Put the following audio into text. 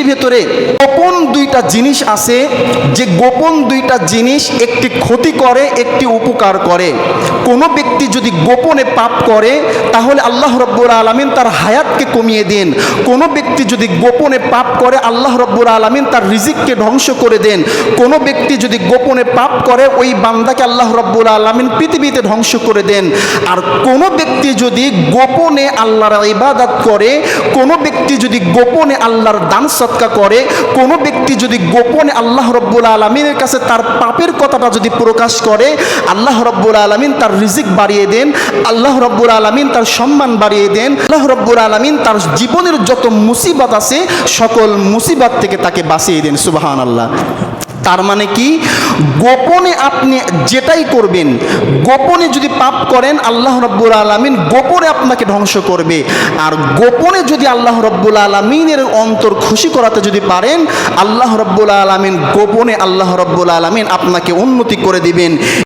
ভেতরে গোপন দুইটা জিনিস আছে, যে গোপন দুইটা জিনিস একটি ক্ষতি করে, একটি উপকার করে। কোনো ব্যক্তি যদি গোপনে পাপ করে তাহলে আল্লাহ রাব্বুল আলামিন তার হায়াতকে কমিয়ে দেন। কোনো ব্যক্তি যদি গোপনে পাপ করে আল্লাহ রাব্বুল আলামিন তার রিজিককে ধ্বংস করে দেন। কোনো ব্যক্তি যদি গোপনে পাপ করে ওই বান্দাকে আল্লাহ রাব্বুল আলামিন পৃথিবীতে ধ্বংস করে দেন। আর কোনো ব্যক্তি যদি গোপনে আল্লাহর ইবাদত করে, কোনো ব্যক্তি যদি গোপনে আল্লাহর দান সদকা করে, কোনো ব্যক্তি যদি গোপনে আল্লাহ রাব্বুল আলামিনের কাছে তার পাপের কথাটা যদি প্রকাশ করে, আল্লাহ রাব্বুল আলামিন তার রিজিক বাড়িয়ে দেন, আল্লাহ রাব্বুল আলামিন তার সম্মান বাড়িয়ে দেন, আল্লাহ রাব্বুল আলামিন তার জীবনের যত মুসিবত আছে সকল মুসিবত থেকে তাকে বাঁচিয়ে দেন। সুবহানাল্লাহ। তার মানে কি, গোপনে আপনি যেটাই করবেন, গোপনে যদি পাপ করেন আল্লাহ রাব্বুল আলামিন গোপনে আপনাকে ধ্বংস করবে। আর গোপনে যদি আল্লাহ রাব্বুল আলামিনের অন্তর খুশি করাতে যদি পারেন, আল্লাহ রাব্বুল আলামিন গোপনে আল্লাহ রাব্বুল আলামিন আপনাকে উন্নতি করে দিবেন।